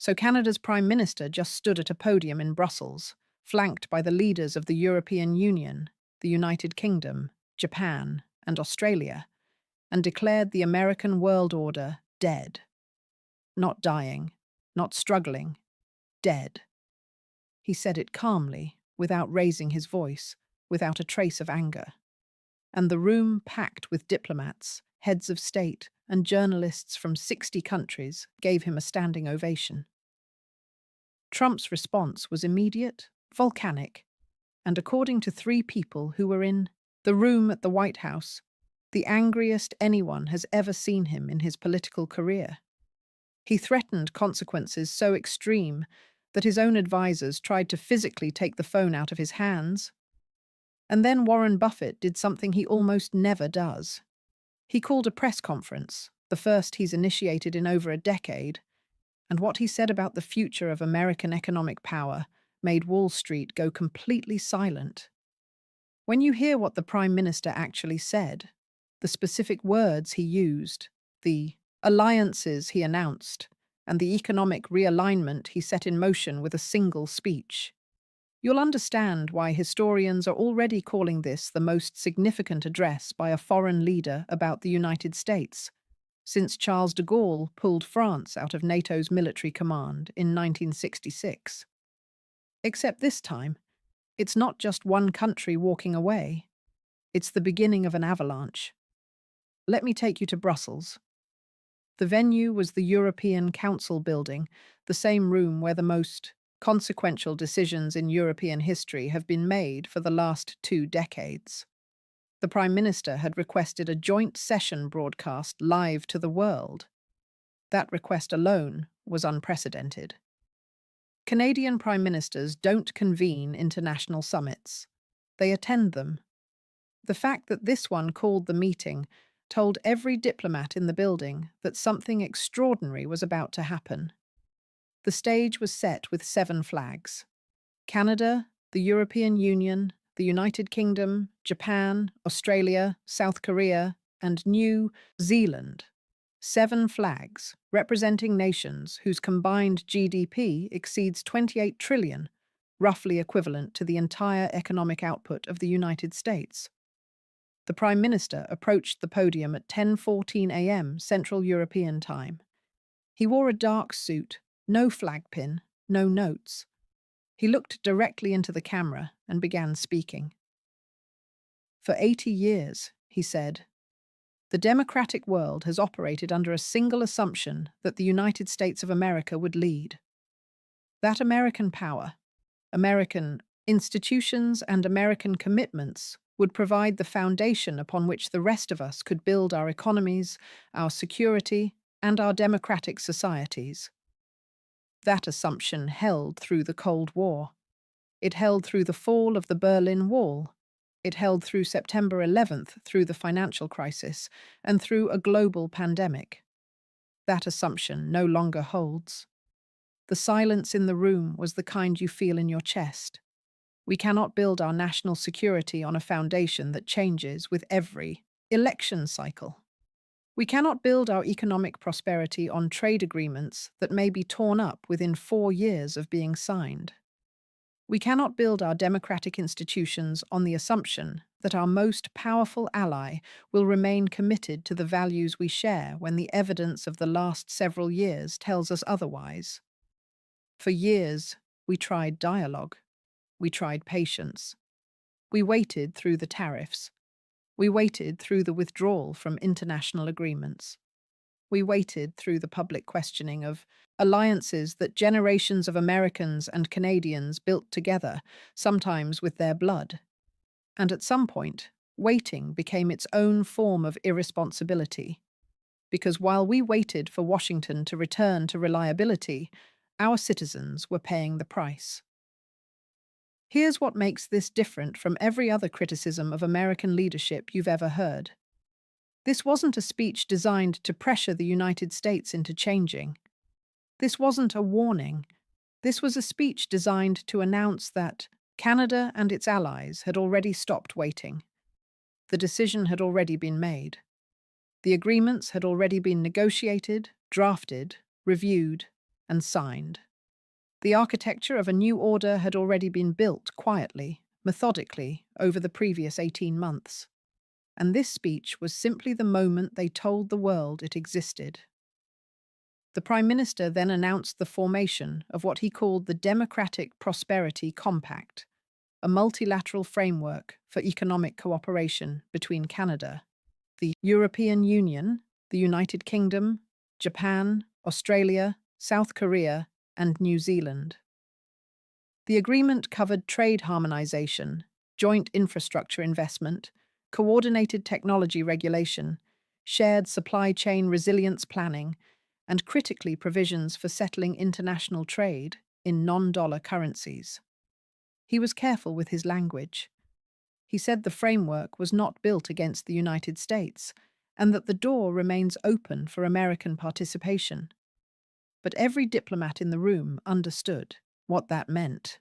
So Canada's Prime Minister just stood at a podium in Brussels, flanked by the leaders of the European Union, the United Kingdom, Japan, and Australia, and declared the American world order dead. Not dying, not struggling, dead. He said it calmly, without raising his voice, without a trace of anger. And the room packed with diplomats, heads of state, and journalists from 60 countries gave him a standing ovation. Trump's response was immediate, volcanic, and according to 3 people who were in the room at the White House, the angriest anyone has ever seen him in his political career. He threatened consequences so extreme that his own advisors tried to physically take the phone out of his hands. And then Warren Buffett did something he almost never does. He called a press conference, the first he's initiated in over a decade, and what he said about the future of American economic power made Wall Street go completely silent. When you hear what the Prime Minister actually said, the specific words he used, the alliances he announced, and the economic realignment he set in motion with a single speech, you'll understand why historians are already calling this the most significant address by a foreign leader about the United States, since Charles de Gaulle pulled France out of NATO's military command in 1966. Except this time, it's not just one country walking away. It's the beginning of an avalanche. Let me take you to Brussels. The venue was the European Council building, the same room where the most consequential decisions in European history have been made for the last 2 decades. The Prime Minister had requested a joint session broadcast live to the world. That request alone was unprecedented. Canadian Prime Ministers don't convene international summits. They attend them. The fact that this one called the meeting told every diplomat in the building that something extraordinary was about to happen. The stage was set with 7 flags: Canada, the European Union, the United Kingdom, Japan, Australia, South Korea, and New Zealand. 7 flags, representing nations whose combined GDP exceeds 28 trillion, roughly equivalent to the entire economic output of the United States. The Prime Minister approached the podium at 10:14 a.m. Central European Time. He wore a dark suit, no flag pin, no notes. He looked directly into the camera and began speaking. For 80 years, he said, the democratic world has operated under a single assumption that the United States of America would lead. That American power, American institutions, and American commitments would provide the foundation upon which the rest of us could build our economies, our security, and our democratic societies. That assumption held through the Cold War. It held through the fall of the Berlin Wall. It held through September 11th, through the financial crisis, and through a global pandemic. That assumption no longer holds. The silence in the room was the kind you feel in your chest. We cannot build our national security on a foundation that changes with every election cycle. We cannot build our economic prosperity on trade agreements that may be torn up within 4 years of being signed. We cannot build our democratic institutions on the assumption that our most powerful ally will remain committed to the values we share when the evidence of the last several years tells us otherwise. For years, we tried dialogue. We tried patience. We waited through the tariffs. We waited through the withdrawal from international agreements. We waited through the public questioning of alliances that generations of Americans and Canadians built together, sometimes with their blood. And at some point, waiting became its own form of irresponsibility. Because while we waited for Washington to return to reliability, our citizens were paying the price. Here's what makes this different from every other criticism of American leadership you've ever heard. This wasn't a speech designed to pressure the United States into changing. This wasn't a warning. This was a speech designed to announce that Canada and its allies had already stopped waiting. The decision had already been made. The agreements had already been negotiated, drafted, reviewed, and signed. The architecture of a new order had already been built quietly, methodically, over the previous 18 months. And this speech was simply the moment they told the world it existed. The Prime Minister then announced the formation of what he called the Democratic Prosperity Compact, a multilateral framework for economic cooperation between Canada, the European Union, the United Kingdom, Japan, Australia, South Korea, and New Zealand. The agreement covered trade harmonization, joint infrastructure investment, coordinated technology regulation, shared supply chain resilience planning, and critically provisions for settling international trade in non-dollar currencies. He was careful with his language. He said the framework was not built against the United States and that the door remains open for American participation. But every diplomat in the room understood what that meant.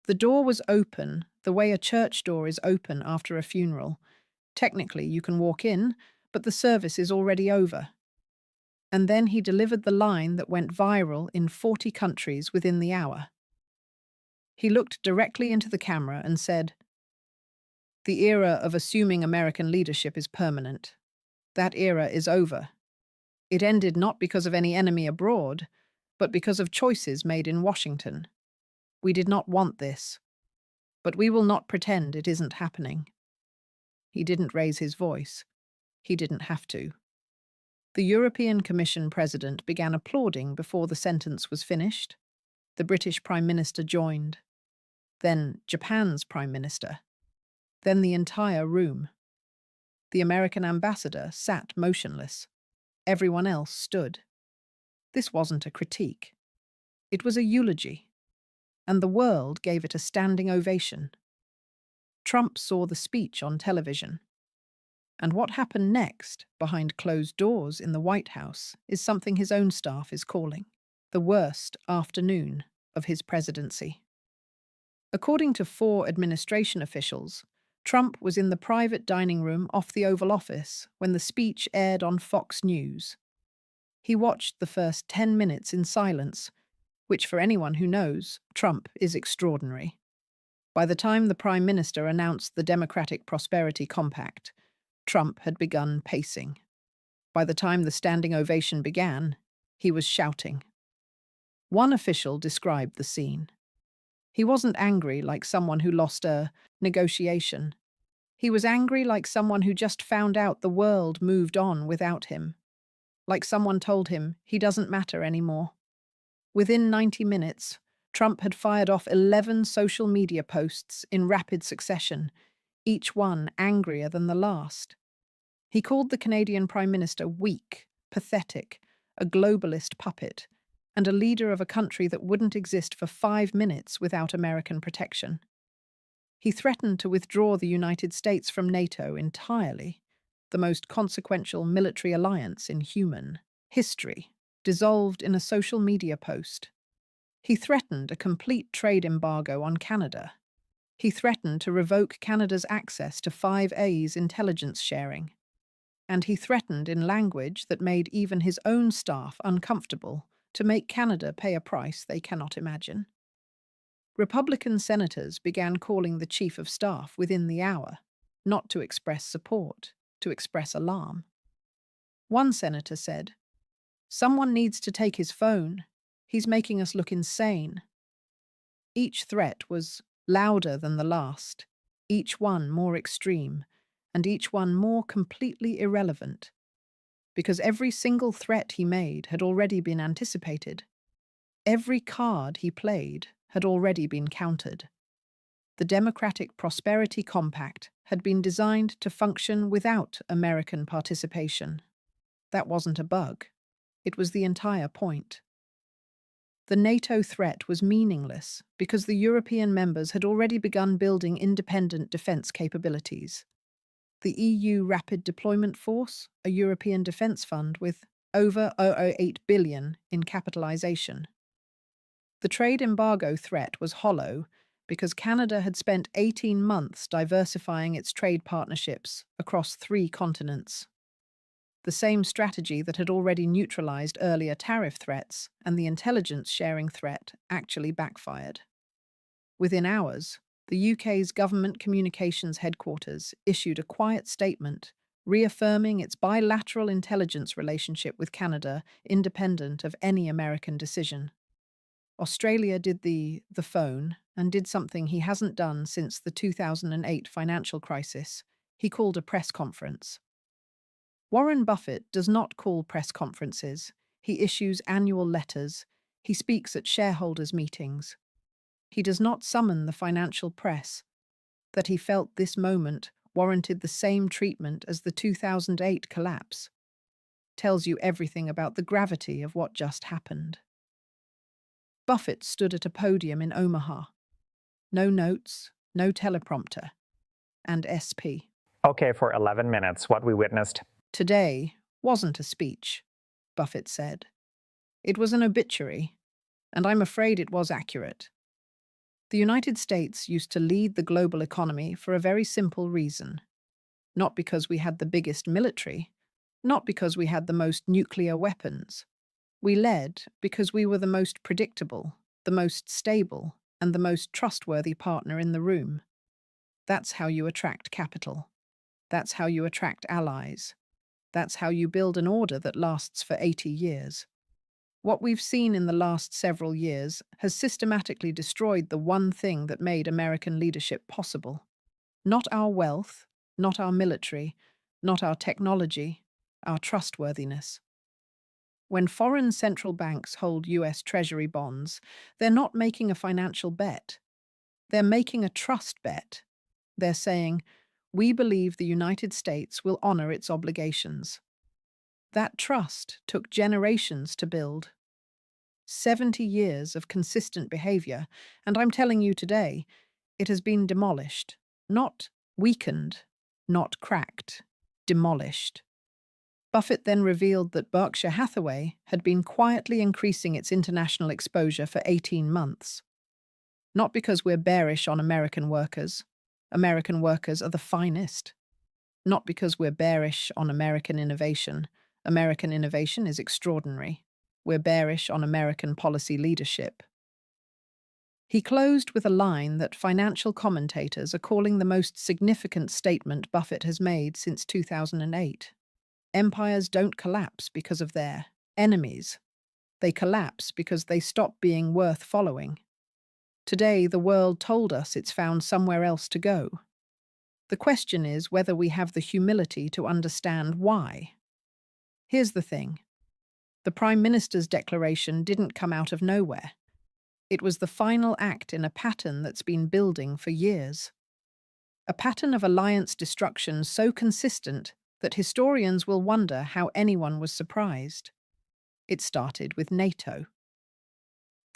The door was open the way a church door is open after a funeral. Technically, you can walk in, but the service is already over. And then he delivered the line that went viral in 40 countries within the hour. He looked directly into the camera and said, "The era of assuming American leadership is permanent. That era is over. It ended not because of any enemy abroad, but because of choices made in Washington. We did not want this, but we will not pretend it isn't happening." He didn't raise his voice. He didn't have to. The European Commission President began applauding before the sentence was finished. The British Prime Minister joined. Then Japan's Prime Minister. Then the entire room. The American ambassador sat motionless. Everyone else stood. This wasn't a critique. It was a eulogy. And the world gave it a standing ovation. Trump saw the speech on television. And what happened next, behind closed doors in the White House, is something his own staff is calling the worst afternoon of his presidency. According to 4 administration officials, Trump was in the private dining room off the Oval Office when the speech aired on Fox News. He watched the first 10 minutes in silence, which for anyone who knows, Trump is extraordinary. By the time the Prime Minister announced the Democratic Prosperity Compact, Trump had begun pacing. By the time the standing ovation began, he was shouting. One official described the scene. He wasn't angry like someone who lost a negotiation. He was angry like someone who just found out the world moved on without him. Like someone told him he doesn't matter anymore. Within 90 minutes, Trump had fired off 11 social media posts in rapid succession, each one angrier than the last. He called the Canadian Prime Minister weak, pathetic, a globalist puppet, and a leader of a country that wouldn't exist for 5 minutes without American protection. He threatened to withdraw the United States from NATO entirely, the most consequential military alliance in human history, dissolved in a social media post. He threatened a complete trade embargo on Canada. He threatened to revoke Canada's access to 5A's intelligence sharing. And he threatened in language that made even his own staff uncomfortable to make Canada pay a price they cannot imagine. Republican senators began calling the chief of staff within the hour, not to express support, to express alarm. One senator said, "Someone needs to take his phone. He's making us look insane." Each threat was louder than the last, each one more extreme, and each one more completely irrelevant, because every single threat he made had already been anticipated. Every card he played had already been countered. The Democratic Prosperity Compact had been designed to function without American participation. That wasn't a bug. It was the entire point. The NATO threat was meaningless because the European members had already begun building independent defence capabilities. The EU Rapid Deployment Force, a European defence fund with over €0.08 billion in capitalisation. The trade embargo threat was hollow because Canada had spent 18 months diversifying its trade partnerships across 3 continents. the same strategy that had already neutralized earlier tariff threats, and the intelligence sharing threat actually backfired. Within hours, the UK's government communications headquarters issued a quiet statement reaffirming its bilateral intelligence relationship with Canada independent of any American decision. Australia did the phone and did something he hasn't done since the 2008 financial crisis. He called a press conference. Warren Buffett does not call press conferences. He issues annual letters. He speaks at shareholders' meetings. He does not summon the financial press. That he felt this moment warranted the same treatment as the 2008 collapse tells you everything about the gravity of what just happened. Buffett stood at a podium in Omaha. No notes, no teleprompter, and SP. Okay, for 11 minutes, what we witnessed Today wasn't a speech, Buffett said. It was an obituary, and I'm afraid it was accurate. The United States used to lead the global economy for a very simple reason. Not because we had the biggest military, not because we had the most nuclear weapons. We led because we were the most predictable, the most stable, and the most trustworthy partner in the room. That's how you attract capital. That's how you attract allies. That's how you build an order that lasts for 80 years. What we've seen in the last several years has systematically destroyed the one thing that made American leadership possible. Not our wealth, not our military, not our technology, our trustworthiness. When foreign central banks hold U.S. Treasury bonds, they're not making a financial bet. They're making a trust bet. They're saying, we believe the United States will honor its obligations. That trust took generations to build. 70 years of consistent behavior, and I'm telling you today, it has been demolished, not weakened, not cracked, demolished. Buffett then revealed that Berkshire Hathaway had been quietly increasing its international exposure for 18 months. Not because we're bearish on American workers. American workers are the finest. Not because we're bearish on American innovation. American innovation is extraordinary. We're bearish on American policy leadership. He closed with a line that financial commentators are calling the most significant statement Buffett has made since 2008. Empires don't collapse because of their enemies. They collapse because they stop being worth following. Today, the world told us it's found somewhere else to go. The question is whether we have the humility to understand why. Here's the thing. The Prime Minister's declaration didn't come out of nowhere. It was the final act in a pattern that's been building for years. A pattern of alliance destruction so consistent that historians will wonder how anyone was surprised. It started with NATO.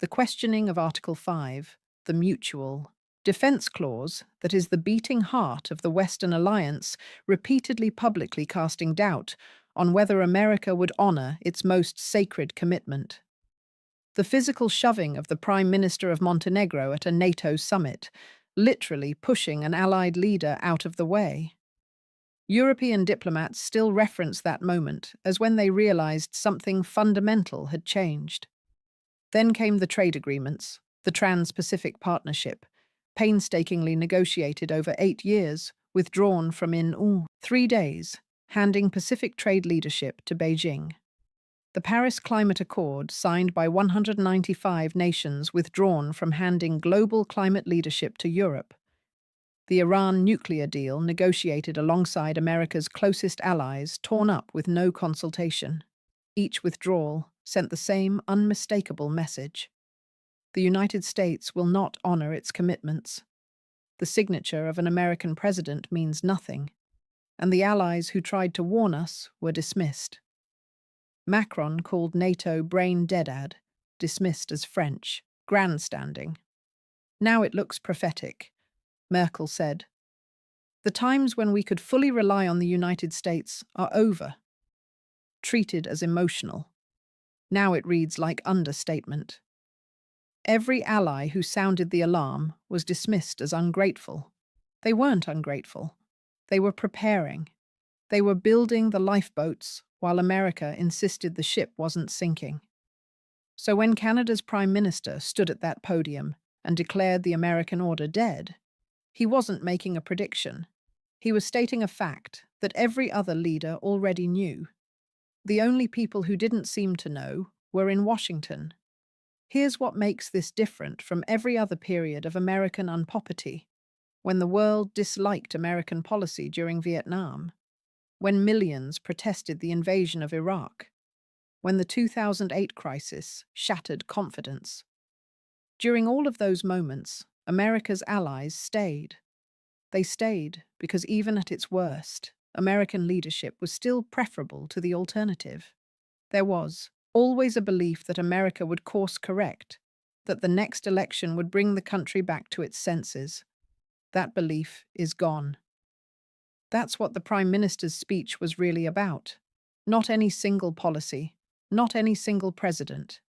The questioning of Article 5, the mutual defense clause that is the beating heart of the Western alliance, repeatedly publicly casting doubt on whether America would honor its most sacred commitment. The physical shoving of the Prime Minister of Montenegro at a NATO summit, literally pushing an allied leader out of the way. European diplomats still reference that moment as when they realized something fundamental had changed. Then came the trade agreements, the Trans-Pacific Partnership, painstakingly negotiated over 8 years, withdrawn from in 3 days, handing Pacific trade leadership to Beijing. The Paris Climate Accord, signed by 195 nations, withdrawn from handing global climate leadership to Europe. The Iran nuclear deal, negotiated alongside America's closest allies, torn up with no consultation. Each withdrawal sent the same unmistakable message. The United States will not honor its commitments. The signature of an American president means nothing, and the allies who tried to warn us were dismissed. Macron called NATO brain-dead, dismissed as French, grandstanding. Now it looks prophetic. Merkel said, "The times when we could fully rely on the United States are over." Treated as emotional. Now it reads like understatement. Every ally who sounded the alarm was dismissed as ungrateful. They weren't ungrateful. They were preparing. They were building the lifeboats while America insisted the ship wasn't sinking. So when Canada's Prime Minister stood at that podium and declared the American order dead, he wasn't making a prediction. He was stating a fact that every other leader already knew. The only people who didn't seem to know were in Washington. Here's what makes this different from every other period of American unpopularity: when the world disliked American policy during Vietnam, when millions protested the invasion of Iraq, when the 2008 crisis shattered confidence. During all of those moments, America's allies stayed. They stayed because even at its worst, American leadership was still preferable to the alternative. There was always a belief that America would course correct, that the next election would bring the country back to its senses. That belief is gone. That's what the Prime Minister's speech was really about. Not any single policy, not any single president.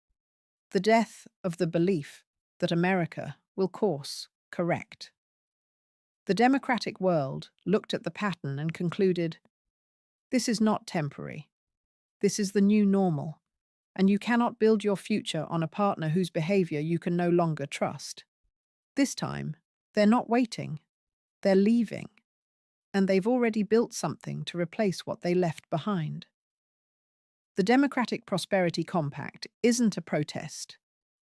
The death of the belief that America will course correct. The democratic world looked at the pattern and concluded, this is not temporary. This is the new normal, and you cannot build your future on a partner whose behavior you can no longer trust. This time, they're not waiting. They're leaving. And they've already built something to replace what they left behind. The Democratic Prosperity Compact isn't a protest.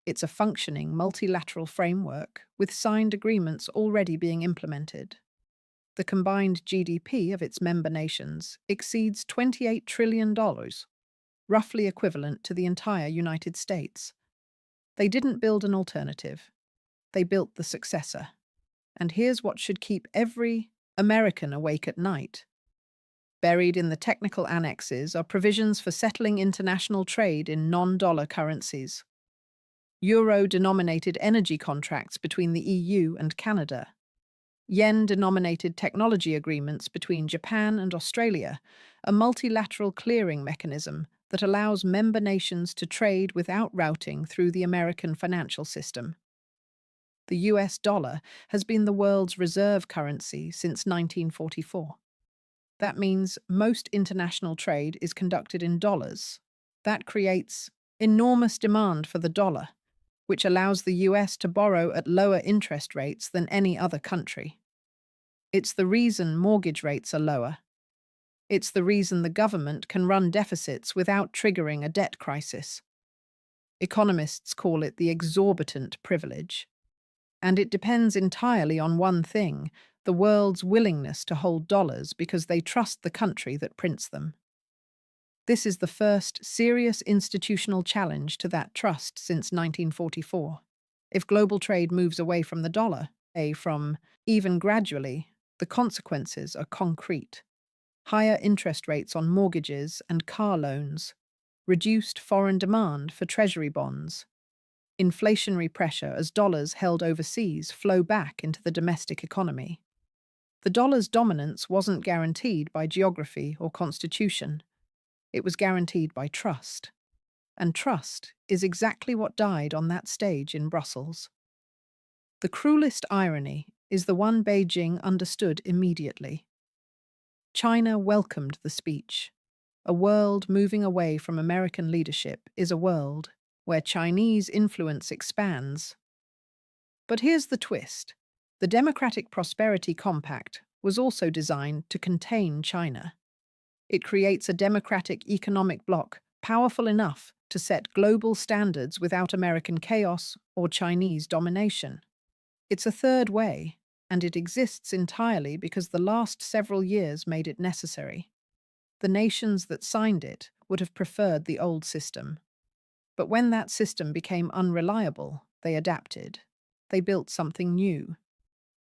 It's a functioning multilateral framework with signed agreements already being implemented. The combined GDP of its member nations exceeds $28 trillion, roughly equivalent to the entire United States. They didn't build an alternative. They built the successor. And here's what should keep every American awake at night. Buried in the technical annexes are provisions for settling international trade in non-dollar currencies. Euro-denominated energy contracts between the EU and Canada. Yen-denominated technology agreements between Japan and Australia, a multilateral clearing mechanism that allows member nations to trade without routing through the American financial system. The US dollar has been the world's reserve currency since 1944. That means most international trade is conducted in dollars. That creates enormous demand for the dollar, which allows the US to borrow at lower interest rates than any other country. It's the reason mortgage rates are lower. It's the reason the government can run deficits without triggering a debt crisis. Economists call it the exorbitant privilege. And it depends entirely on one thing: the world's willingness to hold dollars because they trust the country that prints them. This is the first serious institutional challenge to that trust since 1944. If global trade moves away from the dollar, even gradually, the consequences are concrete. Higher interest rates on mortgages and car loans, reduced foreign demand for treasury bonds, inflationary pressure as dollars held overseas flow back into the domestic economy. The dollar's dominance wasn't guaranteed by geography or constitution. It was guaranteed by trust. And trust is exactly what died on that stage in Brussels. The cruelest irony is the one Beijing understood immediately. China welcomed the speech. A world moving away from American leadership is a world where Chinese influence expands. But here's the twist. The Democratic Prosperity Compact was also designed to contain China. It creates a democratic economic bloc powerful enough to set global standards without American chaos or Chinese domination. It's a third way, and it exists entirely because the last several years made it necessary. The nations that signed it would have preferred the old system. But when that system became unreliable, they adapted. They built something new.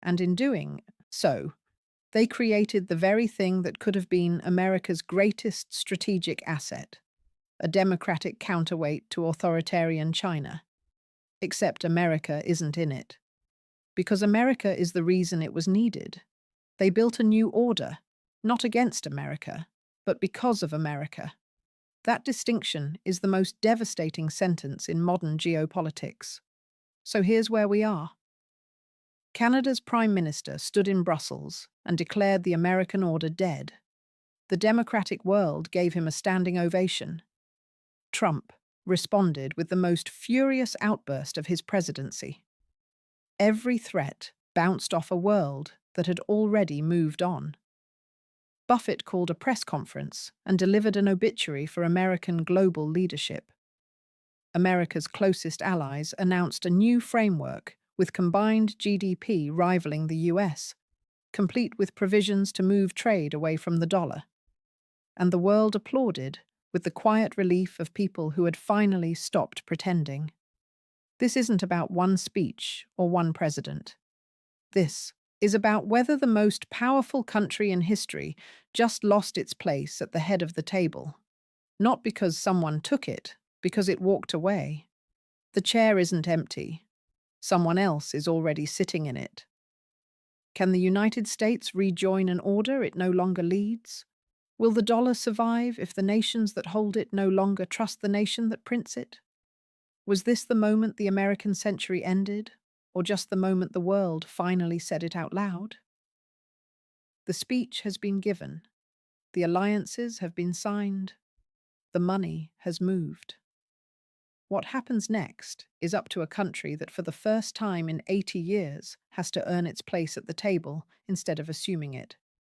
And in doing so, they created the very thing that could have been America's greatest strategic asset, a democratic counterweight to authoritarian China. Except America isn't in it. Because America is the reason it was needed. They built a new order, not against America, but because of America. That distinction is the most devastating sentence in modern geopolitics. So here's where we are. Canada's Prime Minister stood in Brussels and declared the American order dead. The democratic world gave him a standing ovation. Trump responded with the most furious outburst of his presidency. Every threat bounced off a world that had already moved on. Buffett called a press conference and delivered an obituary for American global leadership. America's closest allies announced a new framework with combined GDP rivaling the U.S., complete with provisions to move trade away from the dollar. And the world applauded with the quiet relief of people who had finally stopped pretending. This isn't about one speech or one president. This is about whether the most powerful country in history just lost its place at the head of the table. Not because someone took it, because it walked away. The chair isn't empty. Someone else is already sitting in it. Can the United States rejoin an order it no longer leads? Will the dollar survive if the nations that hold it no longer trust the nation that prints it? Was this the moment the American century ended, or just the moment the world finally said it out loud? The speech has been given. The alliances have been signed. The money has moved. What happens next is up to a country that for the first time in 80 years has to earn its place at the table instead of assuming it.